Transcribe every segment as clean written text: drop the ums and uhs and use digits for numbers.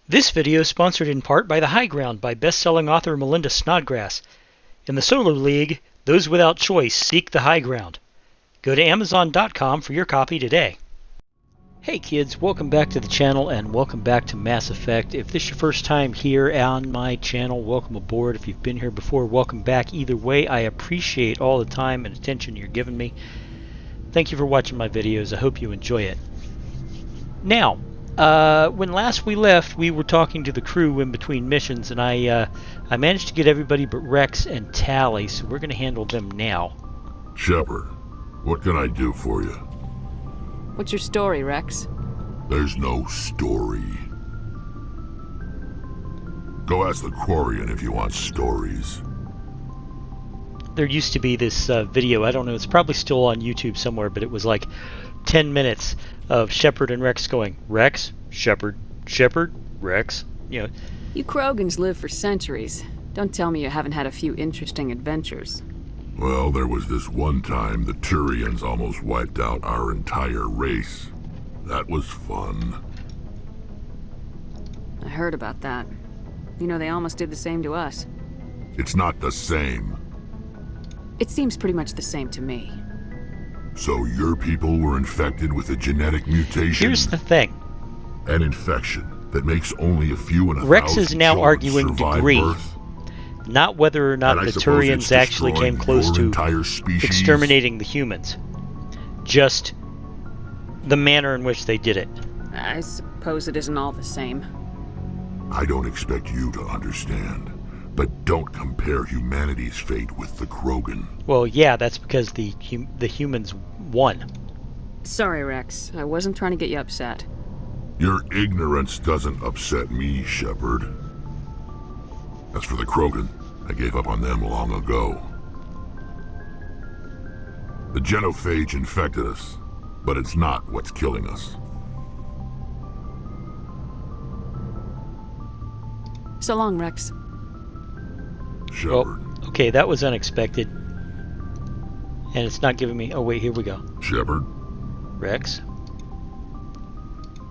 This video is sponsored in part by The High Ground by best-selling author Melinda Snodgrass. In the Solar League, those without choice seek the high ground. Go to Amazon.com for your copy today. Hey kids, welcome back to the channel and welcome back to Mass Effect. If this is your first time here on my channel, welcome aboard. If you've been here before, welcome back. Either way, I appreciate all the time and attention you're giving me. Thank you for watching my videos. I hope you enjoy it. Now, when last we left, we were talking to the crew in between missions, and I managed to get everybody but Rex and Tally, so we're going to handle them now. Shepard, what can I do for you? What's your story, Rex? There's no story. Go ask the Quarian if you want stories. There used to be this video, I don't know, it's probably still on YouTube somewhere, but it was like 10 minutes of Shepard and Rex going, Rex, Shepard, Shepard, Rex, you know. You Krogans live for centuries. Don't tell me you haven't had a few interesting adventures. Well, there was this one time the Turians almost wiped out our entire race. That was fun. I heard about that. You know, they almost did the same to us. It's not the same. It seems pretty much the same to me. So your people were infected with a genetic mutation? Here's the thing. An infection that makes only a few in a Rex thousand is now children arguing survive degree. birth? Not whether or not And I the suppose Turians it's actually destroying came close your to entire species? exterminating the humans. Just the manner in which they did it. I suppose it isn't all the same. I don't expect you to understand, but don't compare humanity's fate with the Krogan. Well, yeah, that's because the humans won. Sorry, Rex. I wasn't trying to get you upset. Your ignorance doesn't upset me, Shepard. As for the Krogan, I gave up on them long ago. The genophage infected us, but it's not what's killing us. So long, Rex. Shepard. Well, okay, that was unexpected. And it's not giving me... Oh, wait, here we go. Shepard. Rex?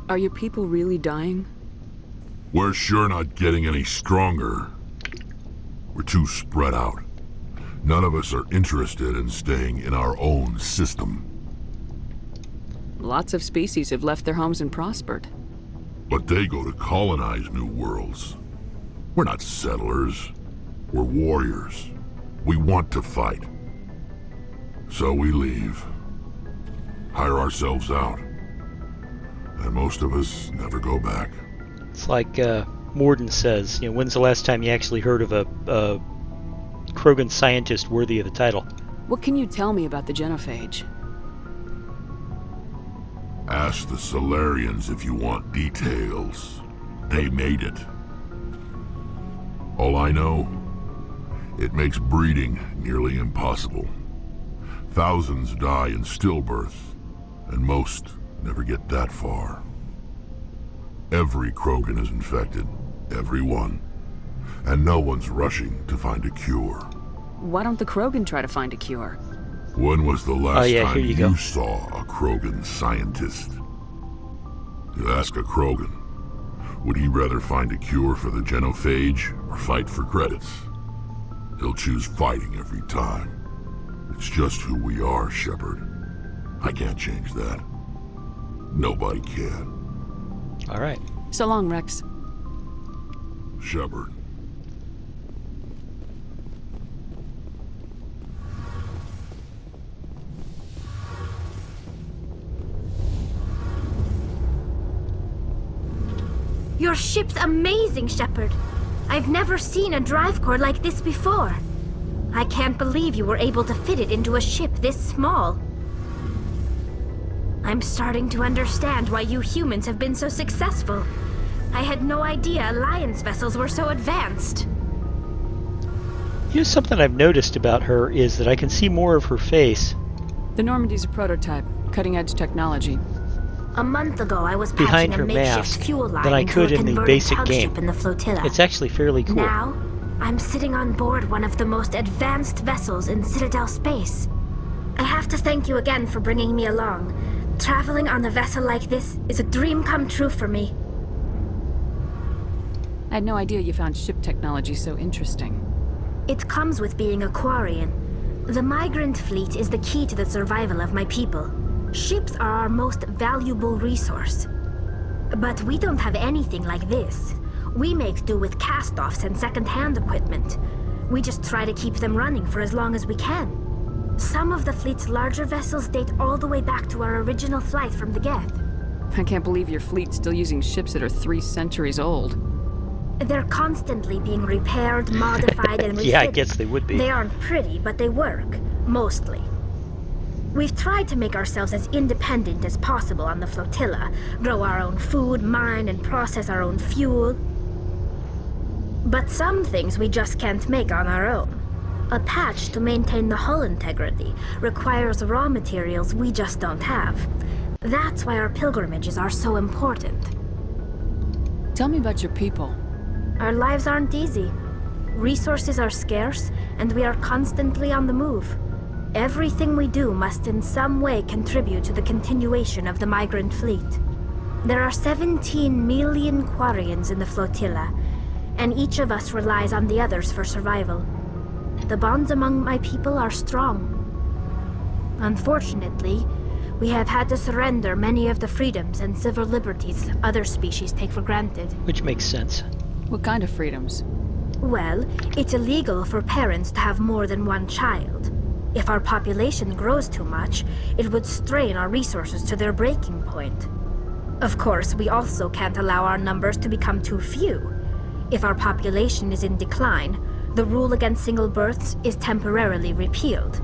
Are your people really dying? We're sure not getting any stronger. We're too spread out. None of us are interested in staying in our own system. Lots of species have left their homes and prospered. But they go to colonize new worlds. We're not settlers. We're warriors. We want to fight. So we leave. Hire ourselves out. And most of us never go back. It's like Morden says, you know, when's the last time you actually heard of a Krogan scientist worthy of the title? What can you tell me about the genophage? Ask the Solarians if you want details. They made it. All I know, it makes breeding nearly impossible. Thousands die in stillbirth, and most never get that far. Every Krogan is infected, every one, and no one's rushing to find a cure. Why don't the Krogan try to find a cure? When was the last time you go. saw a Krogan scientist? You ask a Krogan, would he rather find a cure for the genophage or fight for credits? He'll choose fighting every time. It's just who we are, Shepard. I can't change that. Nobody can. All right. So long, Rex. Shepard. Your ship's amazing, Shepard. I've never seen a drive core like this before. I can't believe you were able to fit it into a ship this small. I'm starting to understand why you humans have been so successful. I had no idea Alliance vessels were so advanced. Here's something I've noticed about her is that I can see more of her face. The Normandy's a prototype, cutting-edge technology. A month ago, I was Behind patching her a makeshift mask fuel line than I into could a in the converted basic tug game. ship in the flotilla. It's actually fairly cool. Now, I'm sitting on board one of the most advanced vessels in Citadel space. I have to thank you again for bringing me along. Traveling on a vessel like this is a dream come true for me. I had no idea you found ship technology so interesting. It comes with being a Quarian. The migrant fleet is the key to the survival of my people. Ships are our most valuable resource. But we don't have anything like this. We make do with cast-offs and second-hand equipment. We just try to keep them running for as long as we can. Some of the fleet's larger vessels date all the way back to our original flight from the Geth. I can't believe your fleet's still using ships that are 3 centuries old. They're constantly being repaired, modified, and refitted. Yeah, I guess they would be. They aren't pretty, but they work. Mostly. We've tried to make ourselves as independent as possible on the flotilla, grow our own food, mine, and process our own fuel. But some things we just can't make on our own. A patch to maintain the hull integrity requires raw materials we just don't have. That's why our pilgrimages are so important. Tell me about your people. Our lives aren't easy. Resources are scarce, and we are constantly on the move. Everything we do must in some way contribute to the continuation of the migrant fleet. There are 17 million Quarians in the flotilla, and each of us relies on the others for survival. The bonds among my people are strong. Unfortunately, we have had to surrender many of the freedoms and civil liberties other species take for granted. Which makes sense. What kind of freedoms? Well, it's illegal for parents to have more than one child. If our population grows too much, it would strain our resources to their breaking point. Of course, we also can't allow our numbers to become too few. If our population is in decline, the rule against single births is temporarily repealed.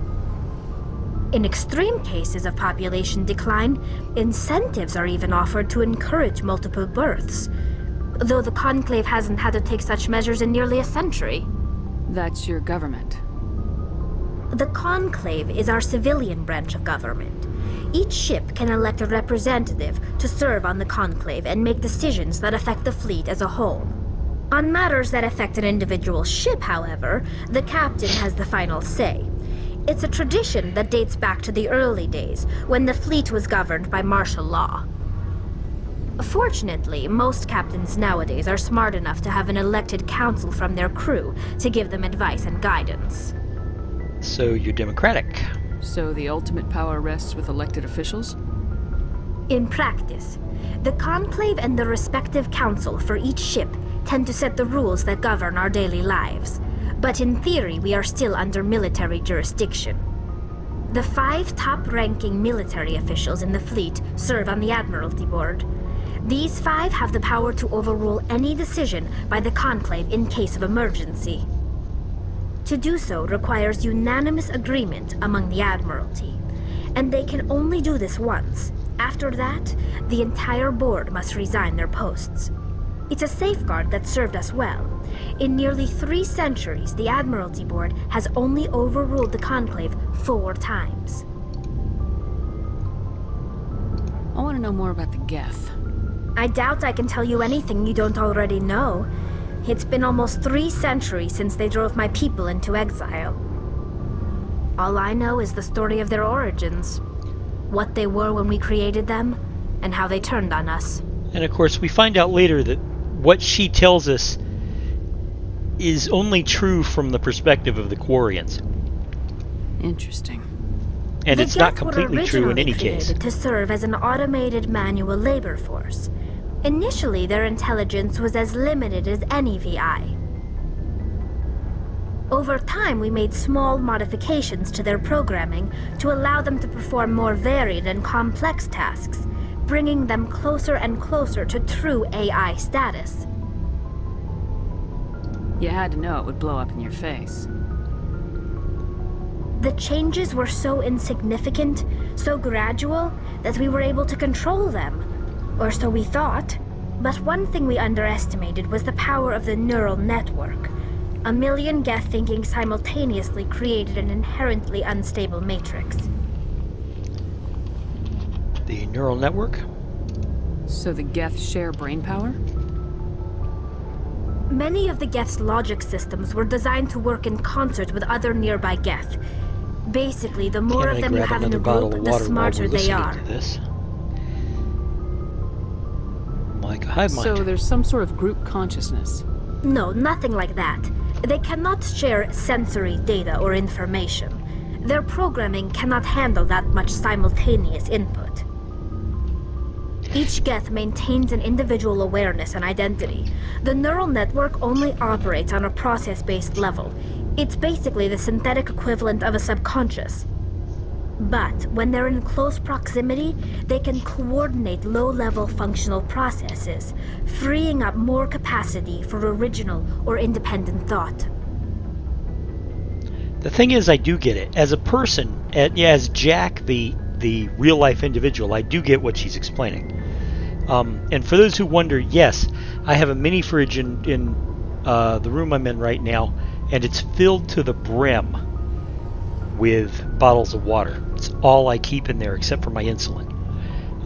In extreme cases of population decline, incentives are even offered to encourage multiple births, though the Conclave hasn't had to take such measures in nearly a century. That's your government. The Conclave is our civilian branch of government. Each ship can elect a representative to serve on the Conclave and make decisions that affect the fleet as a whole. On matters that affect an individual ship, however, the captain has the final say. It's a tradition that dates back to the early days, when the fleet was governed by martial law. Fortunately, most captains nowadays are smart enough to have an elected council from their crew to give them advice and guidance. So you're democratic. So the ultimate power rests with elected officials? In practice, the Conclave and the respective council for each ship tend to set the rules that govern our daily lives. But in theory, we are still under military jurisdiction. The 5 top-ranking military officials in the fleet serve on the Admiralty Board. These 5 have the power to overrule any decision by the Conclave in case of emergency. To do so requires unanimous agreement among the Admiralty, and they can only do this once. After that, the entire board must resign their posts. It's a safeguard that served us well. In nearly 3 centuries, the Admiralty Board has only overruled the Conclave 4 times. I want to know more about the Geth. I doubt I can tell you anything you don't already know. It's been almost 3 centuries since they drove my people into exile. All I know is the story of their origins. What they were when we created them, and how they turned on us. And of course, we find out later that what she tells us is only true from the perspective of the Quarians. Interesting. And it's not Geth were completely true in any originally case. created to serve as an automated manual labor force. Initially, their intelligence was as limited as any VI. Over time, we made small modifications to their programming to allow them to perform more varied and complex tasks, bringing them closer and closer to true AI status. You had to know it would blow up in your face. The changes were so insignificant, so gradual, that we were able to control them. Or so we thought. But one thing we underestimated was the power of the neural network. A million Geth thinking simultaneously created an inherently unstable matrix. The neural network? So the Geth share brainpower? Many of the Geth's logic systems were designed to work in concert with other nearby Geth. Basically, the more of them you have in the group, the smarter they are. Like a hive mind. So there's some sort of group consciousness. No, nothing like that. They cannot share sensory data or information. Their programming cannot handle that much simultaneous input. Each Geth maintains an individual awareness and identity. The neural network only operates on a process-based level. It's basically the synthetic equivalent of a subconscious. But when they're in close proximity, they can coordinate low-level functional processes, freeing up more capacity for original or independent thought. The thing is, I do get it. As a person, as Jack, the real-life individual, I do get what she's explaining. And for those who wonder, yes, I have a mini fridge in the room I'm in right now, and it's filled to the brim with bottles of water. It's all I keep in there except for my insulin.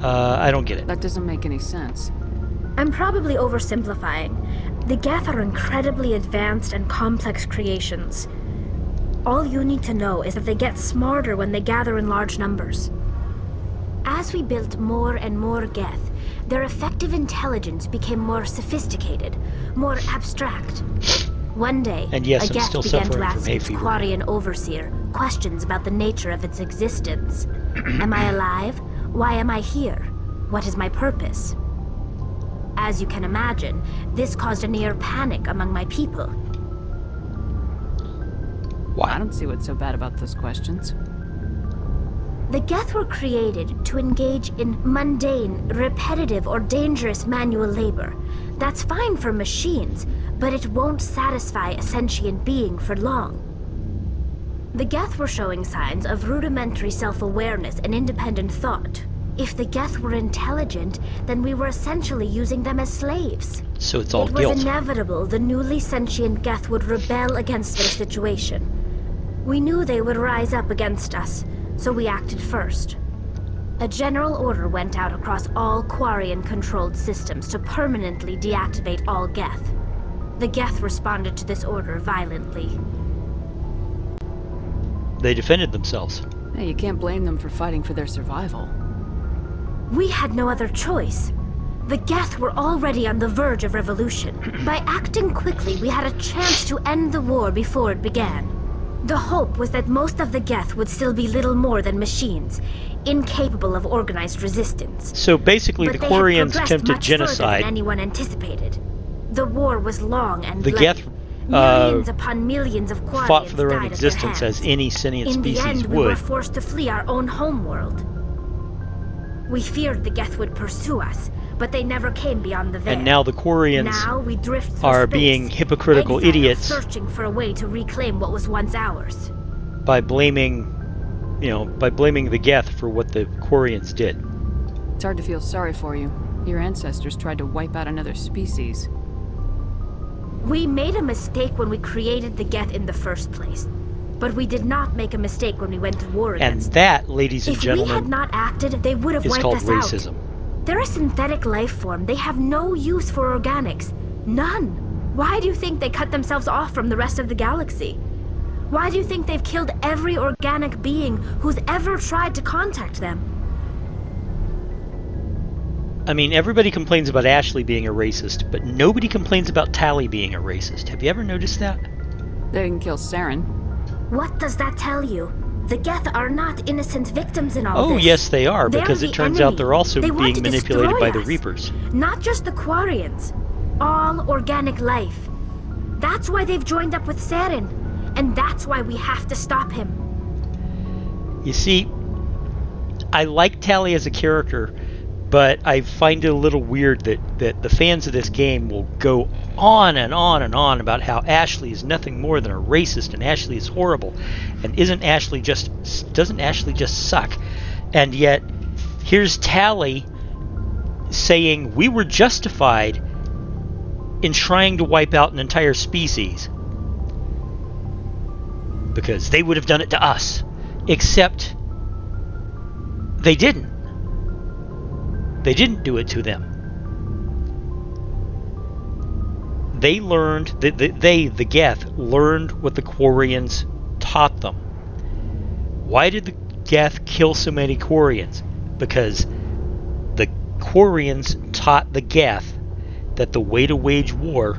I don't get it. That doesn't make any sense. I'm probably oversimplifying. The Geth are incredibly advanced and complex creations. All you need to know is that they get smarter when they gather in large numbers. As we built more and more Geth, their effective intelligence became more sophisticated, more abstract. One day, And yes, a I'm Geth still began to suffering from ask hay its fever. Quarian overseer questions about the nature of its existence. Am I alive? Why am I here? What is my purpose? As you can imagine, this caused a near panic among my people. Why? I don't see what's so bad about those questions. The Geth were created to engage in mundane, repetitive, or dangerous manual labor. That's fine for machines, but it won't satisfy a sentient being for long. The Geth were showing signs of rudimentary self-awareness and independent thought. If the Geth were intelligent, then we were essentially using them as slaves. So it's all It was guilt. inevitable the newly sentient Geth would rebel against their situation. We knew they would rise up against us, so we acted first. A general order went out across all Quarian-controlled systems to permanently deactivate all Geth. The Geth responded to this order violently. They defended themselves. Hey, you can't blame them for fighting for their survival. We had no other choice. The Geth were already on the verge of revolution. By acting quickly, we had a chance to end the war before it began. The hope was that most of the Geth would still be little more than machines, incapable of organized resistance. So basically, But the they had Quarians progressed attempted much further genocide. than anyone anticipated. The war was long and The bloody. Geth Millions upon millions of Quarians fought for their own died at their existence hands. as any sentient In the species end, we were would. forced to flee our own homeworld. We feared the Geth would pursue us, but they never came beyond the veil. And now the Quarians Now we drift through are space, being hypocritical exiles idiots searching for a way to reclaim what was once ours. by blaming the Geth for what the Quarians did. It's hard to feel sorry for you. Your ancestors tried to wipe out another species. We made a mistake when we created the Geth in the first place, but we did not make a mistake when we went to war And against them. that, ladies and If we had gentlemen, not acted, they would have is wiped called us racism. out. They're a synthetic life form. They have no use for organics. None. Why do you think they cut themselves off from the rest of the galaxy? Why do you think they've killed every organic being who's ever tried to contact them? I mean, everybody complains about Ashley being a racist, but nobody complains about Tally being a racist. Have you ever noticed that? They didn't kill Saren. What does that tell you? The Geth are not innocent victims in all Oh, this. yes, they are, They're because the it turns enemy. out they're also They want being to manipulated destroy by the us. Reapers. Not just the Quarians. All organic life. That's why they've joined up with Saren. And that's why we have to stop him. You see, I like Tally as a character, but I find it a little weird that the fans of this game will go on and on and on about how Ashley is nothing more than a racist and Ashley is horrible, and doesn't Ashley just suck? And yet here's Tally saying we were justified in trying to wipe out an entire species because they would have done it to us, except they didn't. They didn't do it to them. They learned, the Geth, learned what the Quarians taught them. Why did the Geth kill so many Quarians? Because the Quarians taught the Geth that the way to wage war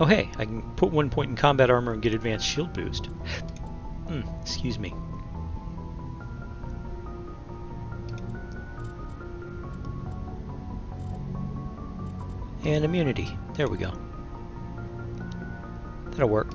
Oh hey, I can put 1 point in combat armor and get advanced shield boost. Excuse me. And immunity. There we go. That'll work.